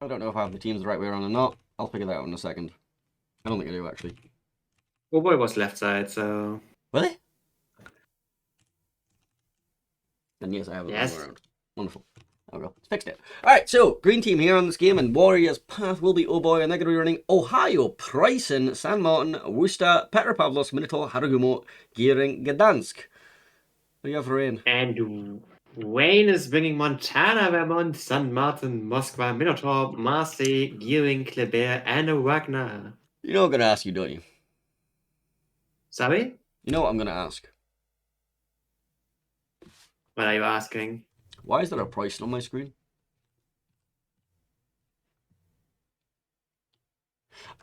I don't know if I have the teams the right way around or not. I'll figure that out in a second. I don't think I do, actually. OHBOY was left side, so... Really? And yes, I have it the wrong way Yes. around. Wonderful. There we go. It's fixed it. Alright, so, green team here on this game, and Warriors' path will be OHBOY, and they're going to be running Ohio, Preußen, San Martin, Worcester, Petropavlos, Minotaur, Haragumo, Gearing, Gdansk. What do you have for rain? And Wayne is bringing Montana, Vermont, San Martin, Moskva, Minotaur, Marseille, Gearing, Kleber, and Wagner. You know what I'm going to ask you, don't you? Sorry? You know what I'm going to ask? What are you asking? Why is there a Preußen on my screen?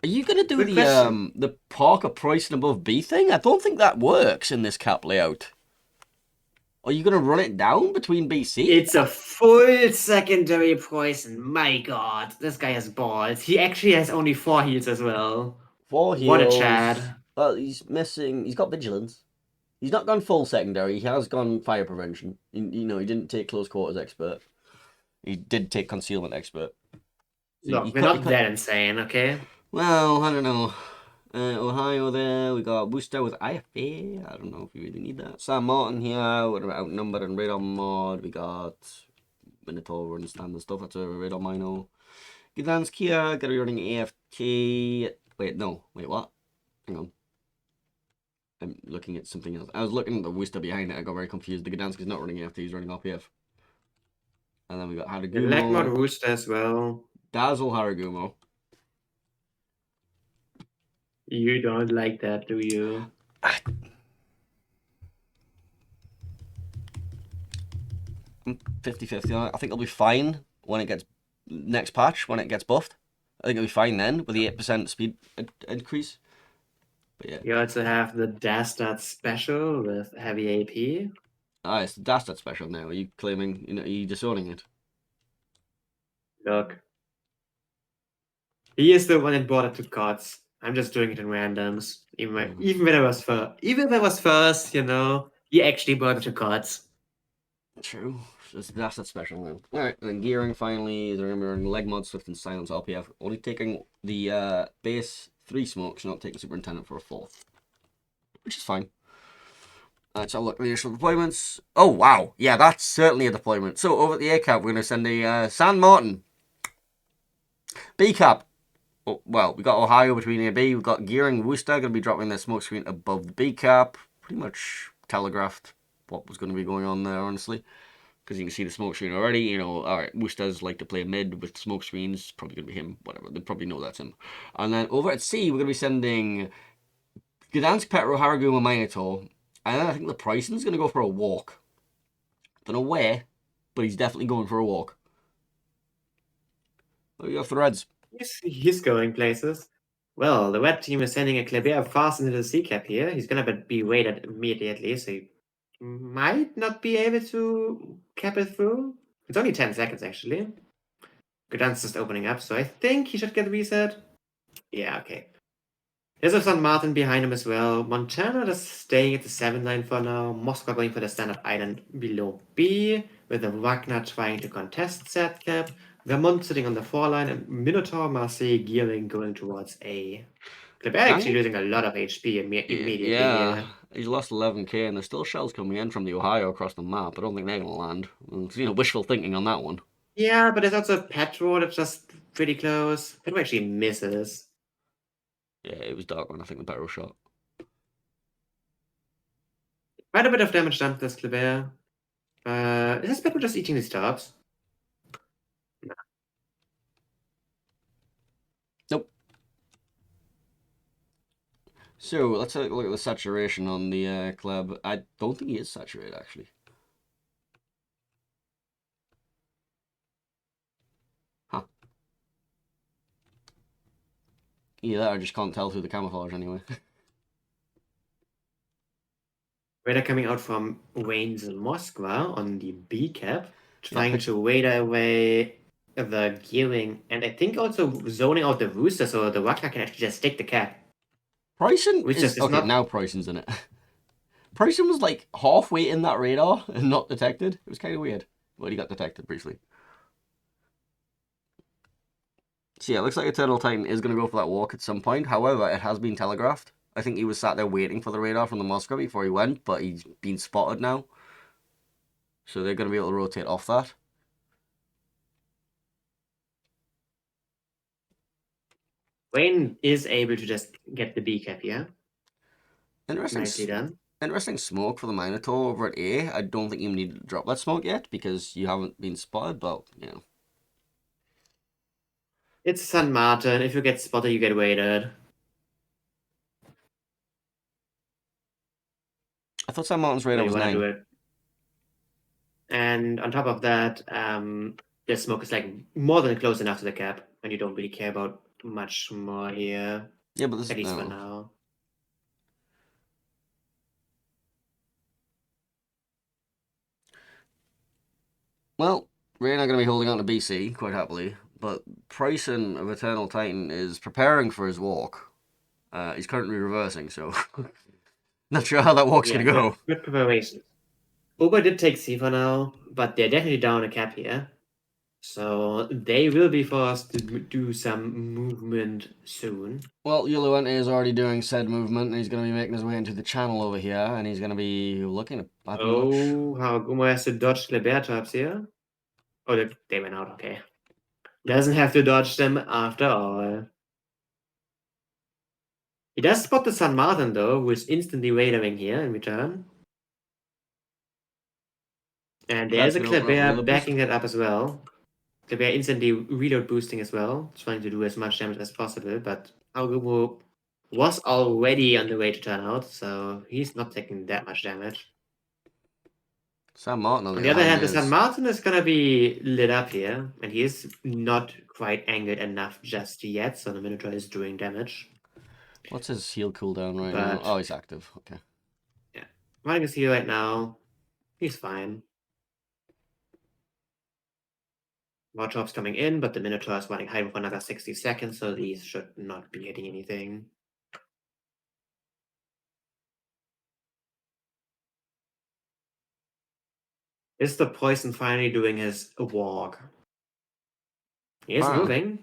Are you going to do Good question. the Parker Preußen above B thing? I don't think that works in this cap layout. Are you going to run it down between BC? It's a full secondary poison. My god, this guy has balls. He actually has only 4 heals as well. 4 What a heals. Chad. Well, he's missing. He's got vigilance. He's not gone full secondary. He has gone fire prevention. You know, he didn't take close quarters expert. He did take concealment expert. So Look, we're not that insane, okay? Well, I don't know. Ohio there, we got Worcester with IFA. I don't know if you really need that. San Martin here, we're outnumbered in radar mod. We got Minotaur and standard stuff. That's a radar minor. Gdansk here, gonna be running AFK. Wait, no. Wait, what? Hang on. I'm looking at something else. I was looking at the Worcester behind it. I got very confused. The Gdansk is not running AFK, he's running RPF. And then we got Haragumo. Black mod Rooster as well. Dazzle Haragumo. You don't like that, do you? I'm 50-50 on it. I think it'll be fine when it gets next patch, when it gets buffed. I think it'll be fine then with the 8% speed increase. But yeah. You also have the Dastard special with heavy AP. Ah, it's the Dastard special now. Are you claiming, are you disowning it? Look. He is the one that brought it to KotS. I'm just doing it in randoms. Even when I was first. Even if I was first, he actually brought it to KotS. True. It's the Dastard special now. Alright, and then gearing finally is remembering leg mod, swift and silence RPF. Only taking the base 3 smokes, not taking superintendent for a 4th. Which is fine. Let's have a look at the initial deployments. Oh, wow. Yeah, that's certainly a deployment. So, over at the A cap, we're going to send a San Martin. B cap. Oh, well, we got Ohio between A and B. We've got Gearing Worcester going to be dropping their smoke screen above the B cap. Pretty much telegraphed what was going to be going on there, honestly. Because you can see the smoke screen already. Alright, Worcester's like to play mid with smoke screens. Probably going to be him. Whatever. They probably know that's him. And then over at C, we're going to be sending Gdansk, Petro, Haragumo, Minotaur. And then I think the Preußen's going to go for a walk. Don't know where, but he's definitely going for a walk. What do you got for the Reds? He's going places. Well, the red team is sending a Kleber fast into the C cap here. He's gonna be raided immediately, so he might not be able to cap it through. It's only 10 seconds, actually. Gdansk just opening up, so I think he should get reset. Yeah, okay. There's a San Martin behind him as well. Montana just staying at the 7 line for now. Moscow going for the standard island below B, with the Wagner trying to contest Z cap. Vermont sitting on the 4 line, and Minotaur, Marseille, Gearing going towards A. Kleber actually losing a lot of HP immediately Yeah, here. he's lost 11k, and there's still shells coming in from the Ohio across the map. I don't think they're going to land. It's, wishful thinking on that one. Yeah, but there's also Petro that's just pretty close. Petro actually misses. Yeah, it was dark one, I think, the barrel shot. Quite a bit of damage done to this Kleber. Is this Petro just eating these tops? Nope. So, let's take a look at the saturation on the club. I don't think he is saturated, actually. Huh. Either that, I just can't tell through the camouflage anyway. Radar coming out from Wayne's Moskva on the B cap, trying to radar away the gearing, and I think also zoning out the rooster so the Wagner can actually just stick the cap. Preußen is... Okay, now Preußen's in it. Preußen was like halfway in that radar and not detected. It was kind of weird. Well, he got detected briefly. So yeah, it looks like Eternal Titan is going to go for that walk at some point. However, it has been telegraphed. I think he was sat there waiting for the radar from the Moscow before he went, but he's been spotted now. So they're going to be able to rotate off that. Wayne is able to just get the B cap here. Nicely done. Interesting smoke for the Minotaur over at A. I don't think you need to drop that smoke yet because you haven't been spotted, but, you know. It's San Martin. If you get spotted, you get waited. I thought San Martin's radar So you was want to 9. do it. And on top of that, the smoke is like more than close enough to the cap, and you don't really care about much more here. Yeah, but this At is... least for No. now. Well, we're not going to be holding on to BC, quite happily, but Bryson of Eternal Titan is preparing for his walk. He's currently reversing, so not sure how that walk's going to go. Good preparation. OHBOY did take C for now, but they're definitely down a cap here. So they will be forced to do some movement soon. Well, Yuluente is already doing said movement, and he's going to be making his way into the channel over here, and he's going to be looking at much. How Guma has to dodge the bear traps here. Oh, they went out, okay. Doesn't have to dodge them after all. He does spot the San Martin though, who is instantly radaring here in return. And there's a Kleber backing that up as well. Kleber instantly reload boosting as well, trying to do as much damage as possible, but Aogumo was already on the way to turn out, so he's not taking that much damage. San Martin, on the other hand, the San Martin is gonna be lit up here, and he is not quite angled enough just yet, so the Minotaur is doing damage. What's his heal cooldown right now? Oh, he's active. Okay. Yeah. Running his heal right now. He's fine. More drops coming in, but the Minotaur is running high for another 60 seconds, so these should not be hitting anything. Is the poison finally doing his walk? He is moving.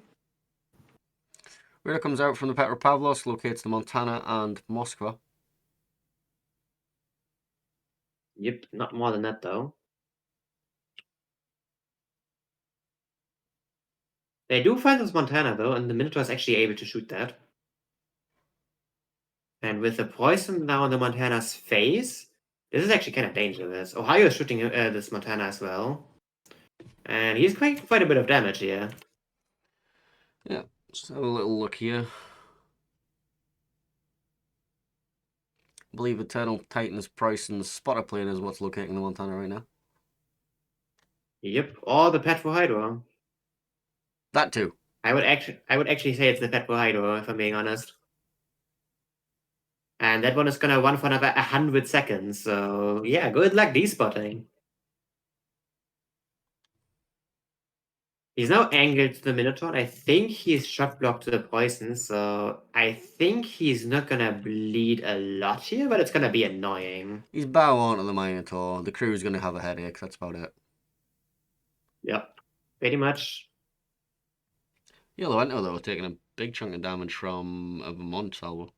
Radar comes out from the Petropavlovsk, locates the Montana and Moskva. Yep, not more than that though. They do find this Montana though, and the Minotaur is actually able to shoot that. And with the poison now on the Montana's face, this is actually kind of dangerous. Ohio is shooting this Montana as well. And he's quite a bit of damage here. Yeah, just have a little look here. I believe Eternal Titan's Bryson's spotter plane is what's locating the Montana right now. Yep, or the Petro Hydro. That too. I would actually say it's the Petro Hydro, if I'm being honest. And that one is gonna run for another 100 seconds, so yeah, good luck despotting. He's now angled to the Minotaur. I think he's shot blocked to the poison, so I think he's not gonna bleed a lot here, but it's gonna be annoying. He's bow on to the Minotaur. The crew's gonna have a headache, that's about it. Yep, pretty much. Yuluente, though, taking a big chunk of damage from a Vermont salvo.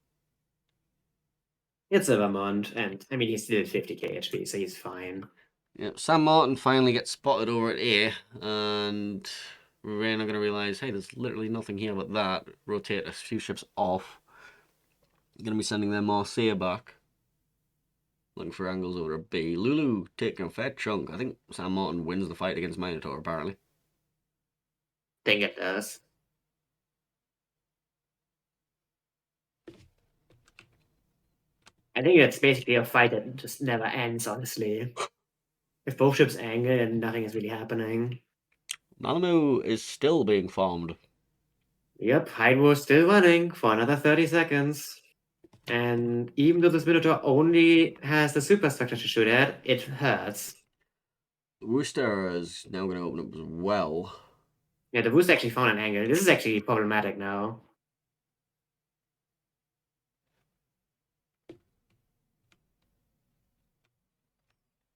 It's a Vermont, and I mean, he's still at 50k HP, so he's fine. Yeah, San Martin finally gets spotted over at A, and we're not going to realize, hey, there's literally nothing here but that. Rotate a few ships off. Going to be sending their Marseille back. Looking for angles over at B. Lulu taking a fair chunk. I think San Martin wins the fight against Minotaur, apparently. Think it does. I think it's basically a fight that just never ends, honestly. If both ships angle and nothing is really happening. Nanamu is still being farmed. Yep, Hydro is still running for another 30 seconds. And even though this Minotaur only has the superstructure to shoot at, it hurts. Rooster is now going to open up as well. Yeah, the Rooster actually found an angle. This is actually problematic now.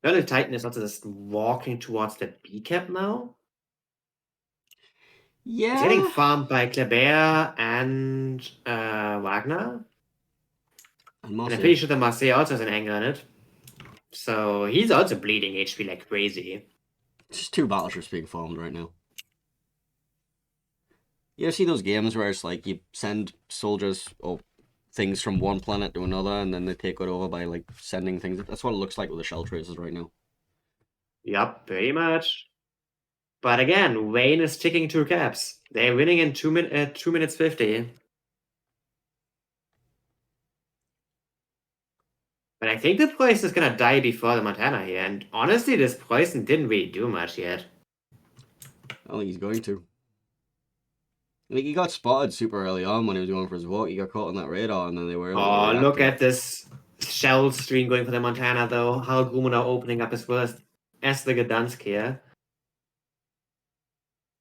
Early Titan is also just walking towards the B cap now. He's getting Yeah. farmed by Kleber and Wagner. And And I'm Marseille. pretty sure that Marseille also has an angle on it. So he's also bleeding HP like crazy. Just two battleships being formed right now. You ever see those games where it's like you send soldiers or things from one planet to another and then they take it over by like sending things? That's what it looks like with the shell tracers right now. Yup, pretty much. But again, Wayne is ticking 2 caps. They're winning in 2 minutes 50. But I think the Poison is gonna die before the Montana here. And honestly, this Poison didn't really do much yet. I don't think he's going to. Like he got spotted super early on when he was going for his walk. He got caught on that radar, and then they were able to Oh, react look to it. at this shell stream going for the Montana, though. How Grumo now opening up as well as the Gdansk here.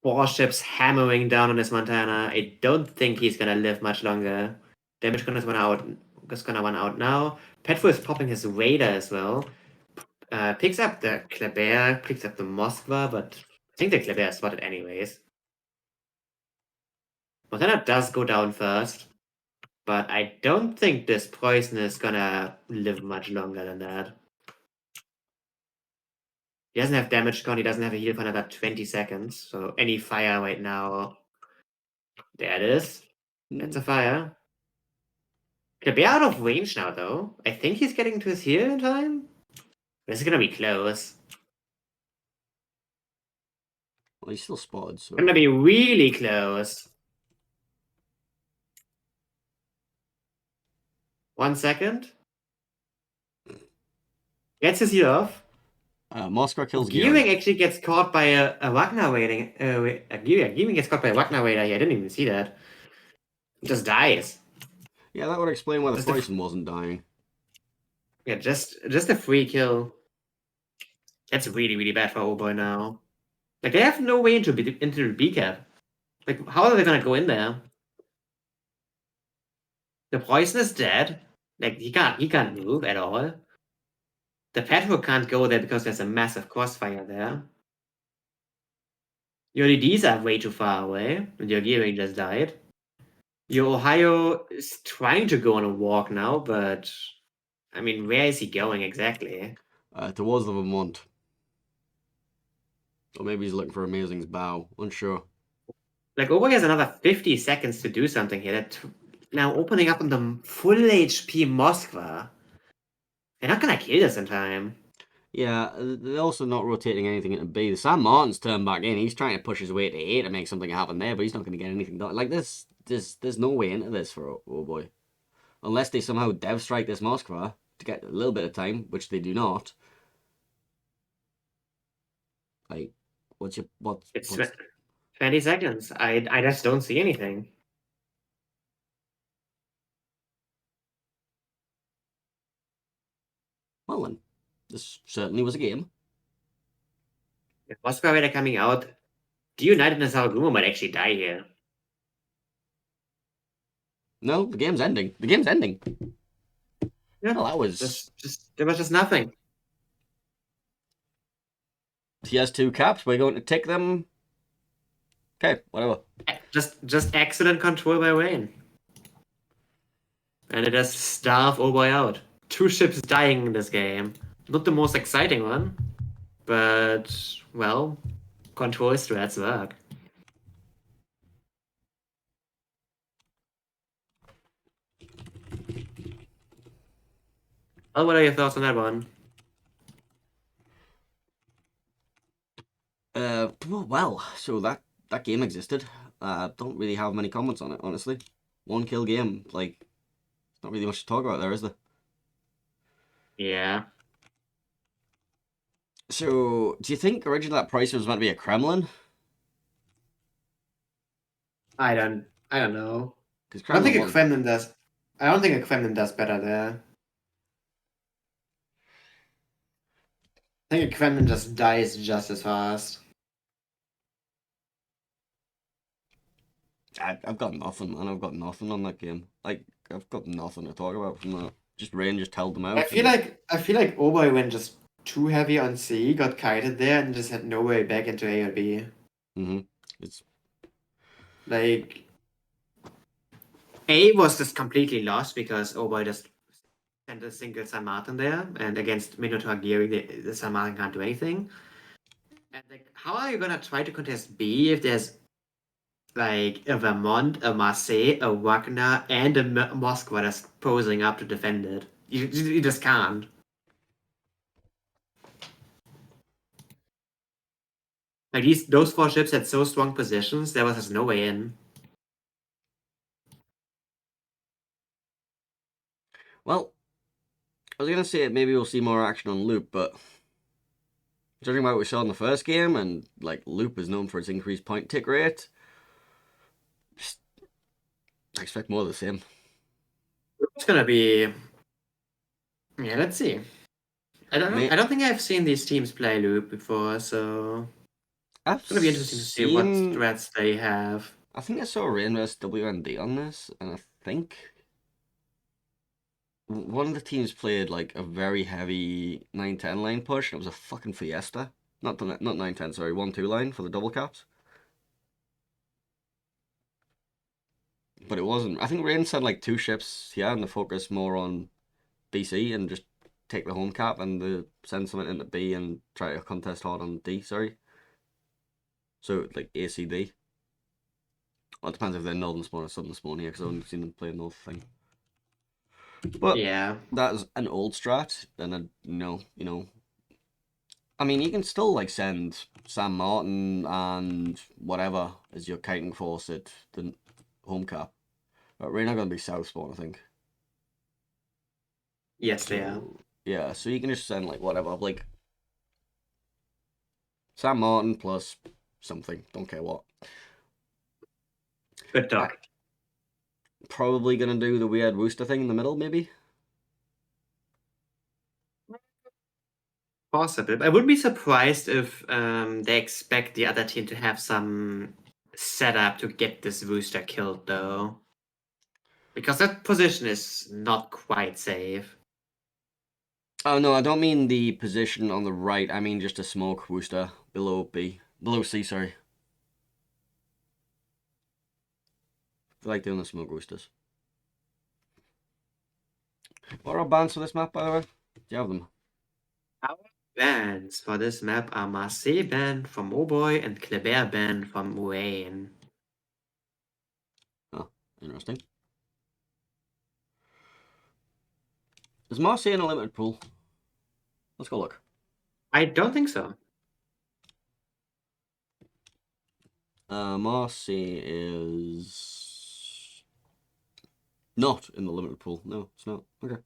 4 ships hammering down on this Montana. I don't think he's gonna live much longer. Damage gun is gonna run out now. Petro is popping his radar as well. Picks up the Kleber, picks up the Moskva, but I think the Kleber is spotted anyways. Montana does go down first, but I don't think this Poison is gonna live much longer than that. He doesn't have damage con, he doesn't have a heal for another 20 seconds, so any fire right now. There it is. That's a fire. Could be out of range now, though. I think he's getting to his heal in time. This is gonna be close. Well, he's still spotted, so Gonna be really close. 1 second. Gets his heal off. Moscow kills Gearing Gearing. actually gets caught by a Wagner waiting. Gearing gets caught by a Wagner waiter here. I didn't even see that. He just dies. Yeah, that would explain why the Just a, Poison wasn't dying. yeah, just a free kill. That's really, really bad for OHBOY now. Like, they have no way into the B cap. Like, how are they gonna go in there? The Poison is dead. Like, he can't move at all. The Petro can't go there because there's a massive crossfire there. Your LEDs are way too far away, and your gearing just died. Your Ohio is trying to go on a walk now, but I mean, where is he going exactly? Towards the Vermont. Or maybe he's looking for Amazing's bow. Unsure. Like, OHBOY has another 50 seconds to do something here. That now opening up on the full HP Moskva. They're not gonna kill this in time. Yeah, they're also not rotating anything into B. The Sam Martin's turned back in. He's trying to push his way to A to make something happen there, but he's not going to get anything done. Like this, there's no way into this for OHBOY, unless they somehow dev strike this Moskva to get a little bit of time, which they do not. Like, It's what's 20 seconds. I just don't see anything. well then? This certainly was a game. If Moskva Raider coming out, the United and Salgumo might actually die here. No, the game's ending. The game's ending. Yeah, Well, that was. there was just nothing. He has 2 caps. We're going to take them. Okay, whatever. Just excellent control by Wayne. And it has starved OHBOY out. 2 ships dying in this game. Not the most exciting one, but well, control strats work. Well, what are your thoughts on that one? Well, so that game existed. Don't really have many comments on it, honestly. 1 kill game, like, not really much to talk about there, is there? Yeah. So, do you think originally that price was meant to be a Kremlin? I don't know. Because I don't think Kremlin a was. Kremlin does. I don't think a Kremlin does better there. I think a Kremlin just dies just as fast. I've got nothing, man. I've got nothing on that game. Like, I've got nothing to talk about from that. Just Rain just held them out. I feel like OHBOY went just too heavy on C, got kited there, and just had no way back into A or B. Mm-hmm. It's Like, A was just completely lost because OHBOY just sent a single San Martin there, and against Minotaur gearing, the San Martin can't do anything. And like, how are you gonna try to contest B if there's like a Vermont, a Marseille, a Wagner, and a Moskva that's posing up to defend it? You just can't. Like those four ships had so strong positions, there was just no way in. Well, I was gonna say maybe we'll see more action on Loop, but judging by what we saw in the first game, and like Loop is known for its increased point tick rate, I expect more of the same. It's gonna be. Yeah, let's see. I don't know. May I don't think I've seen these teams play Loop before, so I've it's gonna be interesting to see what seen. strats they have. I think I saw Rain vs WND on this, and I think one of the teams played like a very heavy 9-10 line push, and it was a fucking fiesta. Not 9-10, sorry, 1-2 line for the double caps. But it wasn't. I think Rain said like two ships here, and the focus more on BC and just take the home cap and send something into B and try to contest hard on D. Sorry. So like ACD. Well, it depends if they're northern spawn or southern spawn here, because I've only seen them play north thing. But Yeah, that's an old strat, and I mean, you can still like send Sam Martin and whatever as your kiting force at the home cap. But we're not gonna be south spawn, I think. yes, they are. So yeah, so you can just send like whatever, like Sam Martin plus something, don't care what. Good dog. Probably gonna do the weird Worcester thing in the middle, maybe. Possible. I wouldn't be surprised if they expect the other team to have some setup to get this Rooster killed, though. Because that position is not quite safe. Oh no, I don't mean the position on the right. I mean just a smoke Worcester below C. Sorry, I like doing the smoke Worcesters. What are our bans for this map, by the way? Do you have them? Our bans for this map are Marseille ban from OHBOY and Kleber ban from Wayne. Oh, interesting. Is Marseille in a limited pool? Let's go look. I don't think so. Marseille is not in the limited pool. No, it's not. Okay.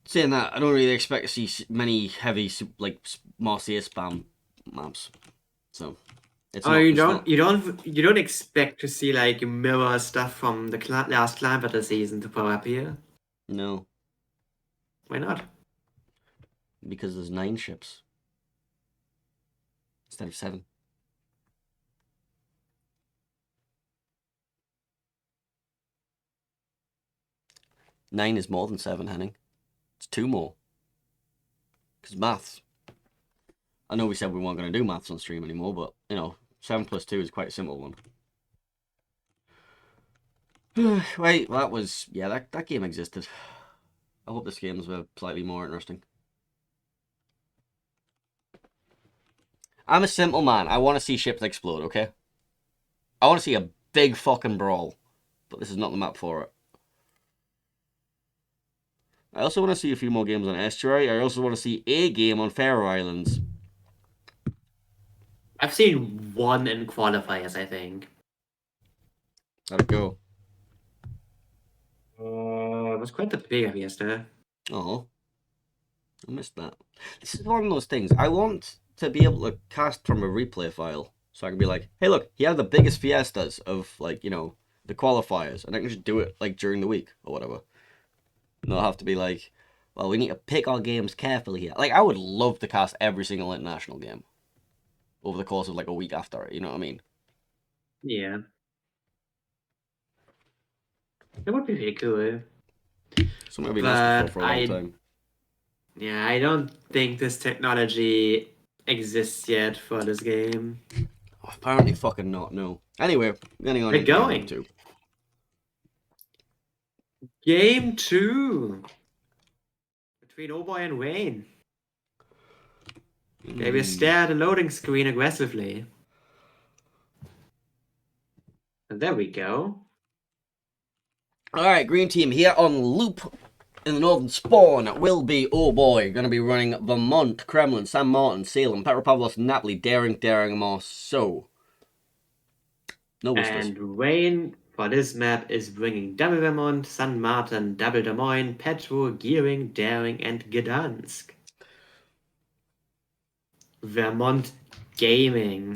Saying that, I don't really expect to see many heavy like Marseille spam maps. So it's Oh, not. you don't expect to see like mirror stuff from the last climb battle season to power up here? No, Why not? because there's 9 ships instead of 7. Nine is more than 7, Henning. It's 2 more. Because maths. I know we said we weren't going to do maths on stream anymore, but, 7 plus 2 is quite a simple one. Wait, that was... Yeah, that game existed. I hope this game's slightly more interesting. I'm a simple man. I want to see ships explode, okay? I want to see a big fucking brawl. But this is not the map for it. I also want to see a few more games on Estuary. I also want to see a game on Faroe Islands. I've seen one in qualifiers, I think. How'd it go? It was quite the big yesterday. Oh, I missed that. This is one of those things. I want to be able to cast from a replay file. So I can be like, hey, look, he had the biggest fiestas of, like, the qualifiers. And I can just do it, like, during the week or whatever. Not have to be like, well, we need to pick our games carefully here. Like, I would love to cast every single international game over the course of, like, a week after it. You know what I mean? Yeah. It would be really cool. Something I've been asking for a long I time. Yeah, I don't think this technology exists yet for this game. Apparently fucking not, no. Anyway, getting on We're to game going. number 2. Game 2. Between OHBOY and Wayne. They will stare at the loading screen aggressively. And there we go. Alright, green team here on loop in the northern spawn. It will be OHBOY. Going to be running Vermont, Kremlin, San Martin, Salem, Petropavlos, Napoli, Daring, Marceau. No whistles. And Wayne, for this map, is bringing double Vermont, San Martin, double Des Moines, Petro, Gearing, Daring, and Gdansk. Vermont Gaming.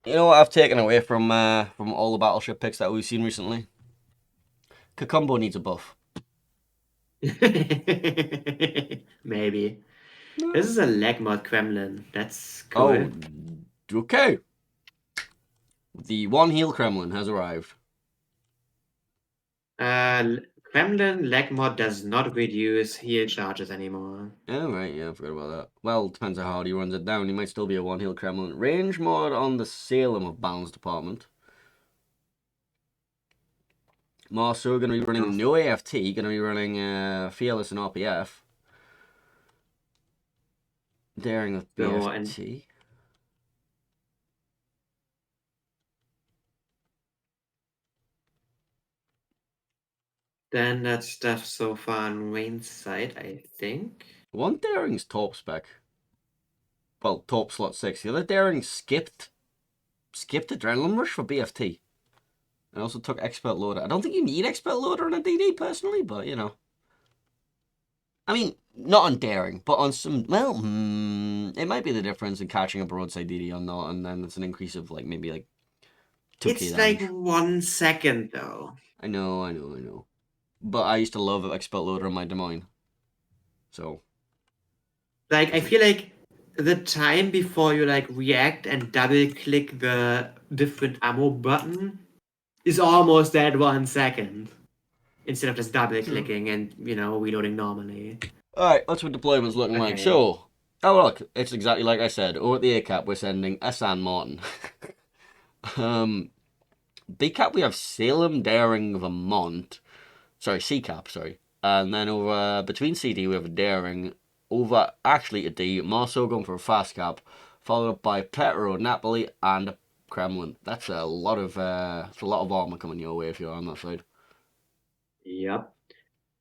You know what I've taken away from all the battleship picks that we've seen recently? Kakumbo needs a buff. Maybe. This is a leg mod Kremlin. That's cool. Oh, okay. The one heel Kremlin has arrived. Kremlin leg mod does not reduce heal charges anymore. Oh, right, yeah, I forgot about that. Well, depends on how hard he runs it down. He might still be a one heel Kremlin. Range mod on the Salem of Balance Department. Marceau going to be running no AFT, going to be running Fearless and RPF. Daring with BFT. Then that stuff so far on Wayne's side, I think. One Daring's top spec. Well, top slot 6. The other Daring skipped Adrenaline Rush for BFT. And also took Expert Loader. I don't think you need Expert Loader on a DD personally, but you know. I mean, not on Daring, but on some, well, it might be the difference in catching a broadside DD or not, and then it's an increase of like maybe like 2k It's damage. like 1 second though. I know. But I used to love Expert Loader on my Des Moines. So. Like, I feel like the time before you like react and double click the different ammo button is almost that 1 second. Instead of just double clicking and, you know, reloading normally. Alright, that's what deployment's looking like. So, oh look, it's exactly like I said. Over at the A cap, we're sending a San Martin. B cap, we have Salem, Daring, Vermont. Sorry, C cap, sorry. And then over between CD, we have Daring. Over actually to D, Marceau going for a fast cap, followed up by Petro, Napoli, and Kremlin. That's a lot of armor coming your way if you're on that side. Yep.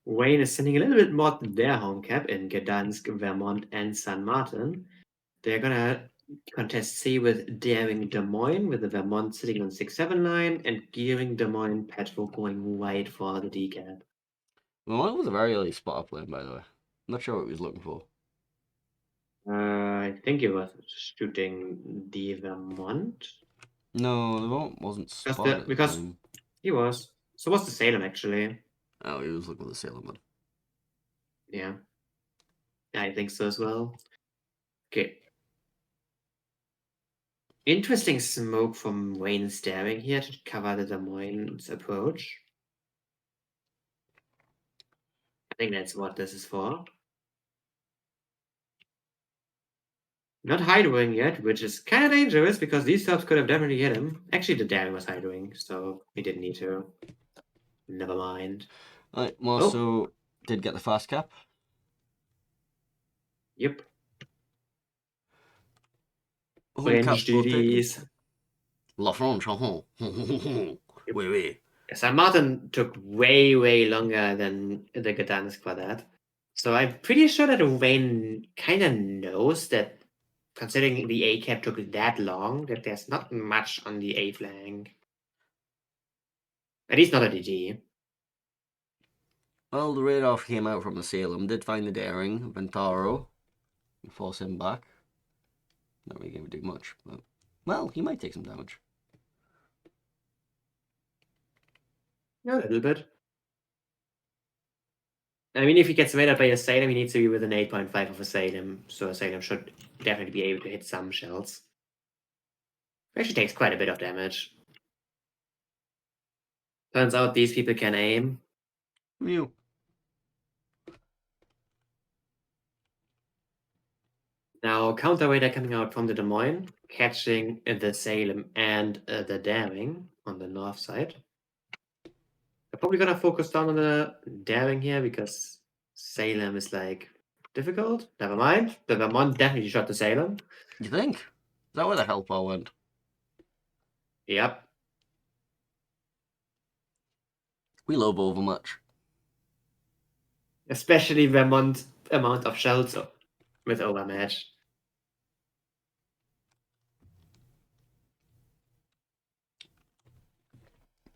Wayne is sending a little bit more to their home cap in Gdansk, Vermont, and San Martin. They're gonna contest C with Daring Des Moines, with the Vermont sitting on 6-7 line, and Gearing Des Moines Petro going wide for the D cap. Well, that was a very early spot up lane, by the way. I'm not sure what he was looking for. I think he was shooting the Vermont. No, the Vermont wasn't spotted Because time. he was. So was the Salem actually. Oh, he was looking for the Salem one. Yeah. I think so as well. Okay. Interesting smoke from Wayne staring here to cover the Des Moines approach. I think that's what this is for. Not hydroing yet, which is kind of dangerous because these subs could have definitely hit him. Actually, the Daring was hydroing, so he didn't need to. Never mind. Right, Marceau did get the fast cap. Yep. Home cap French DDs. La France, oui, oui. San Martin took way, way longer than the Gdansk for that. So I'm pretty sure that Wayne kind of knows that, considering the A cap took that long, that there's not much on the A flank. At least not a DG. Well, the radar came out from the Salem, did find the Daring, Ventaro, and force him back. Not really going to do much, but, well, he might take some damage. Yeah, a little bit. I mean, if he gets radar by a Salem, he needs to be with an 8.5 of a Salem, so a Salem should definitely be able to hit some shells. Actually takes quite a bit of damage. Turns out these people can aim. Mew. Now, counter radar coming out from the Des Moines. catching the Salem and the Daring on the north side. I'm probably gonna focus down on the Daring here because Salem is like difficult. Never mind. The Vermont definitely shot the Salem. You think? Is that where the Hellfire went? Yep. We love Overmatch. Especially Vermont amount of shells with Overmatch.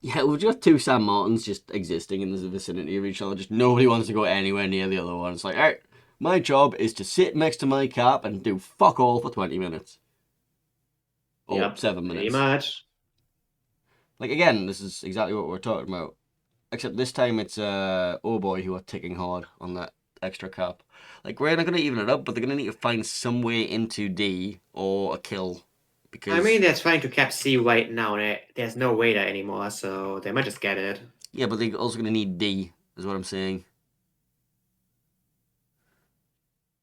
Yeah, we've got two San Martins just existing in the vicinity of each other. Just nobody wants to go anywhere near the other one. It's like, alright, my job is to sit next to my cap and do fuck all for 20 minutes. Or Yep, 7 pretty minutes. much. Like, again, this is exactly what we're talking about. Except this time it's Oh Boy who are ticking hard on that extra cap. Like, we're not going to even it up, but they're going to need to find some way into D or a kill. Because, I mean, they're trying to cap C right now. There's no way there anymore, so they might just get it. yeah, but they're also going to need D, is what I'm saying.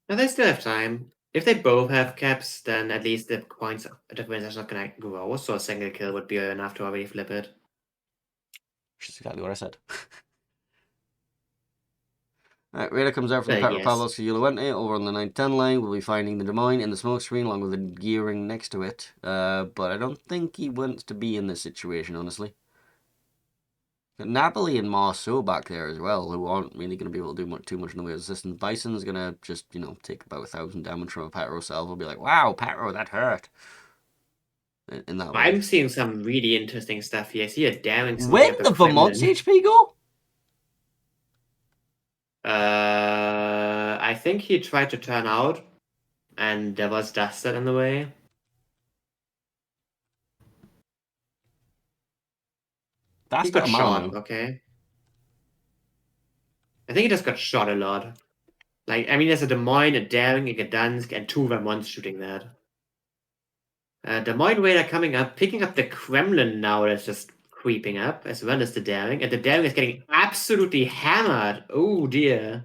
No, they still have time. If they both have caps, then at least the points difference is not gonna grow, so a single kill would be enough to already flip it. Which is exactly what I said. Alright, Raider comes out from the Yes. Petropavlovsk Yuluente over on the 910 line. We'll be finding the Des Moines in the smoke screen along with the gearing next to it. But I don't think he wants to be in this situation, honestly. Got Napoli and Marceau back there as well, who aren't really going to be able to do too much in the way of resistance. Bison's going to just, take about 1,000 damage from a Petro salvo. Be like, wow, Petro, that hurt. In that way. I'm seeing some really interesting stuff here. I see a Daring smoking When up the Vermont's Kremlin. HP go? I think he tried to turn out, and there was Dusted in the way. That's He got got a shot, Malmo. okay. I think he just got shot a lot. Like, I mean, there's a Des Moines, a Daring, a Gdansk, and two Vermonts shooting that. Des Moines Raider coming up, picking up the Kremlin now that's just creeping up, as well as the Daring. And the Daring is getting absolutely hammered. Oh dear.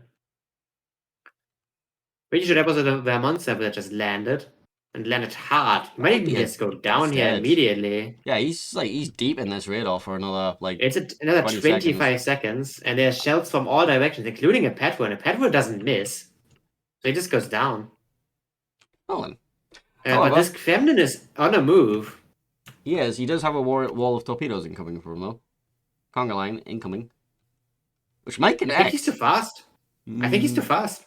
Pretty sure that was a Vermont server that just landed. And landed hard. Might Might even be just go down here dead. immediately. Yeah, he's deep in this radar for another, It's another 20 25 seconds, and there's shells from all directions, including a Petro, and a Petro doesn't miss. So he just goes down. Oh, then. But However, this Kremlin is on a move. he does have a wall of torpedoes incoming from him, though. Conga line incoming. Which might I think he's connect. too fast. I think he's too fast.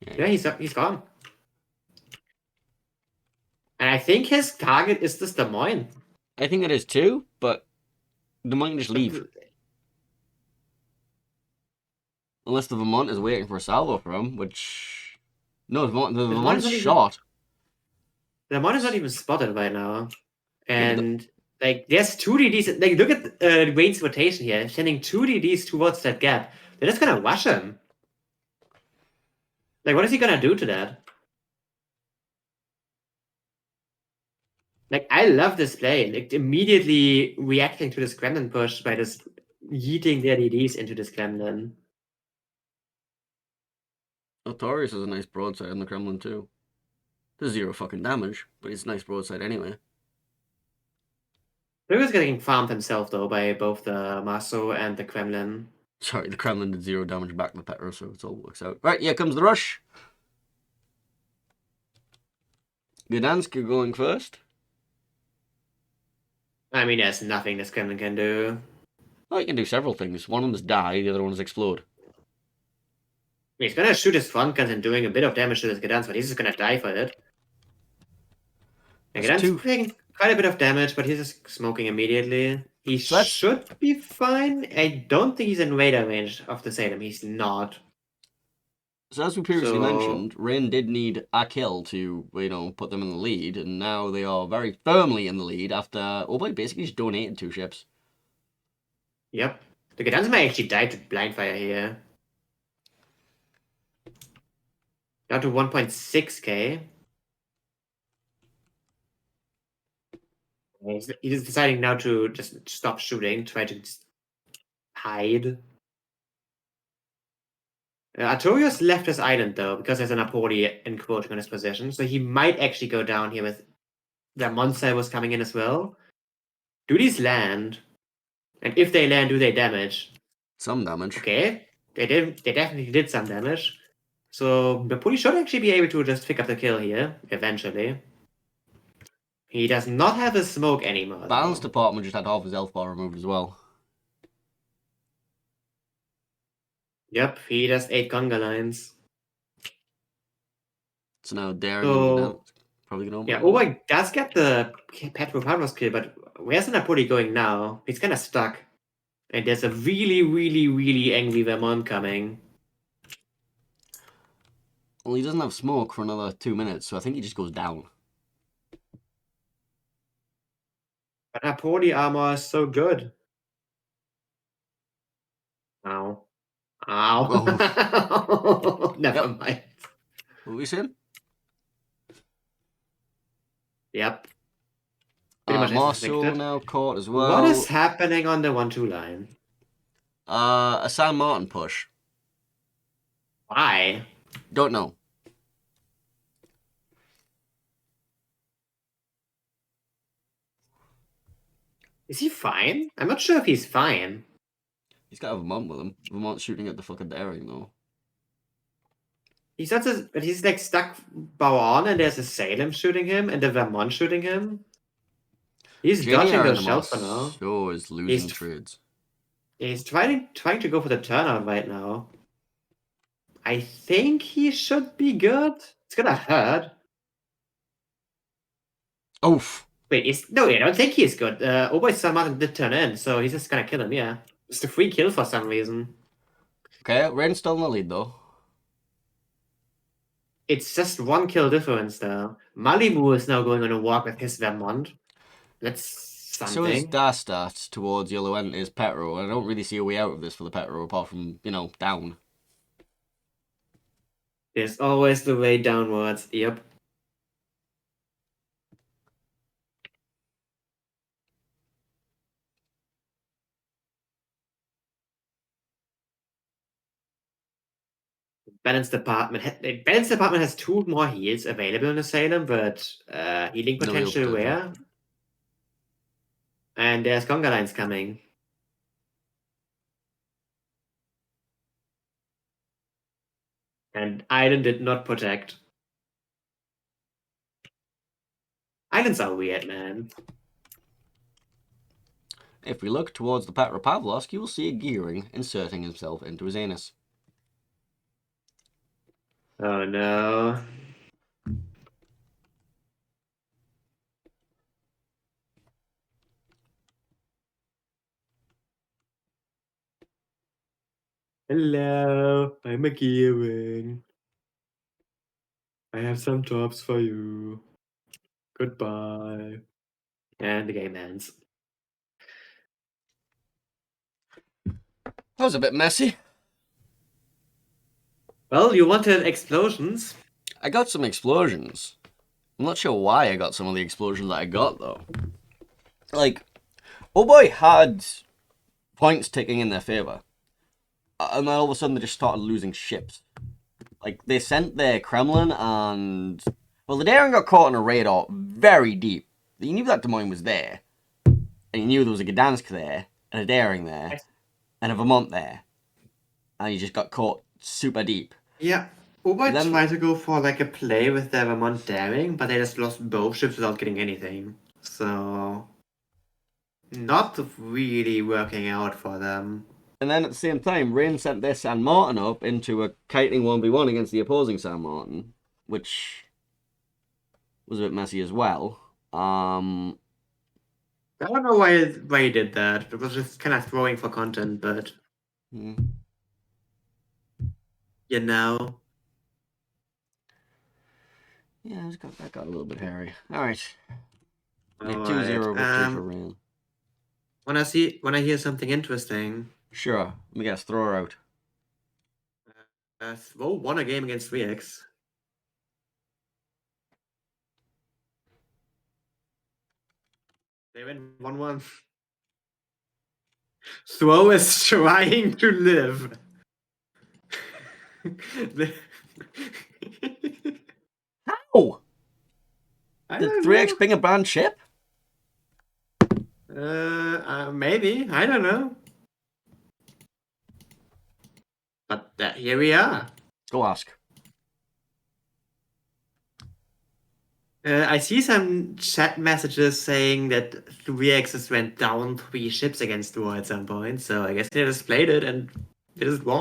Yeah. Yeah, he's gone. And I think his target is this Des Moines. I think it is too, but they might just leave. Unless the Vermont is waiting for a salvo for him, which... No, the Vermont's shot. The Vermont is not even spotted right now. Yeah, And, like, there's two DDs. Like, look at Wayne's rotation here. Sending two DDs towards that gap. They're just gonna rush him. Like, what is he gonna do to that? Like, I love this play. Like, immediately reacting to this Kremlin push by just yeeting their DDs into this Kremlin. Taurus has a nice broadside on the Kremlin too. There's 0 fucking damage, but it's a nice broadside anyway. He getting farmed himself, though, by both the Marceau and the Kremlin. Sorry, the Kremlin did 0 damage back to the Petro, so it all works out. Right, here comes the rush. Gdansk, you're going first. I mean, there's nothing this Kremlin can do. Well, you can do several things. One of them is die, the other one is explode. He's gonna shoot his front guns and doing a bit of damage to this Gdansk, but he's just gonna die for it. And Gdansk taking quite a bit of damage, but he's just smoking immediately. He should be fine. I don't think he's in radar range of the Salem. He's not. So as we previously mentioned, Rain did need a kill to, put them in the lead, and now they are very firmly in the lead after OHBOY basically just donated 2 ships. Yep. The Gdansk might actually die to blind fire here. Down to 1.6k. He's deciding now to just stop shooting, try to just hide. Artorius left his island, though, because there's a Napoli encroaching on his position, so he might actually go down here with their monster was coming in as well. Do these land? And if they land, do they damage? Some damage. Okay, they did. They definitely did some damage. So the police should actually be able to just pick up the kill here eventually. He does not have a smoke anymore. Balance Though. department just had half his health bar removed as well. Yep, he just ate conga lines. So now daring So probably gonna. yeah, OHBOY does get the Petro kill, but where's Napoli going now? He's kind of stuck. And there's a really, really, really angry Vermont coming. Well, he doesn't have smoke for another 2 minutes, so I think he just goes down. But Napoli armor is so good. Ow. Ow. Oh. Never Yep. mind. What were we saying? Yep. Pretty much as Marceau expected. now caught as well. What is happening on the 1-2 line? A San Martin push. Why? Don't know. Is he fine? I'm not sure if he's fine. He's got a Vermont with him. Vermont's shooting at the fucking daring though. He's not just, but he's like stuck bow on, and there's a Salem shooting him, and the Vermont shooting him. He's dodging those shells for now. Marceau is losing trades. He's trying to go for the turnout right now. I think he should be good. It's gonna hurt. Oof. Wait, no, I don't think he's good. OHBOY San Martin did turn in, so he's just gonna kill him, yeah. It's a free kill for some reason. Okay, Rain's still in the lead though. It's just 1 kill difference there. Malibu is now going on a walk with his Vermont. That's something. So is Dastat towards yellow end is Petro, and I don't really see a way out of this for the Petro apart from, down. There's always the way downwards, yep. Balance department has 2 more heals available in the Salem, but healing potential where? And there's conga lines coming. And Island did not protect. Islands are weird, man. If we look towards the Petropavlovsk, you will see a gearing inserting himself into his anus. Oh no. Hello, I'm a gearing. I have some jobs for you. Goodbye. And the game ends. That was a bit messy. Well, you wanted explosions. I got some explosions. I'm not sure why I got some of the explosions that I got, though. Like, OHBOY had points ticking in their favour. And then all of a sudden they just started losing ships. Like, they sent their Kremlin and... Well, the Daring got caught on a radar very deep. You knew that Des Moines was there. And you knew there was a Gdansk there, and a Daring there, and a Vermont there. And you just got caught super deep. Yeah. OHBOY tried to go for like a play with their Vermont Daring, but they just lost both ships without getting anything. So... not really working out for them. And then at the same time, Rain sent their San Martin up into a kiting 1v1 against the opposing San Martin, which was a bit messy as well. I don't know why he did that. It was just kind of throwing for content, but... You know... Yeah, that got a little bit hairy. Alright. 2-0 victory for Rain. Wanna hear something interesting? Sure. Let me guess, throw her out. Throw won a game against 3x. They win 1-1. Throw is trying to live. How? I The don't 3x know. Binger brand ship? Maybe. I don't know. But here we are. Go ask. I see some chat messages saying that 3x's went down 3 ships against war at some point, so I guess they just played it and they just won.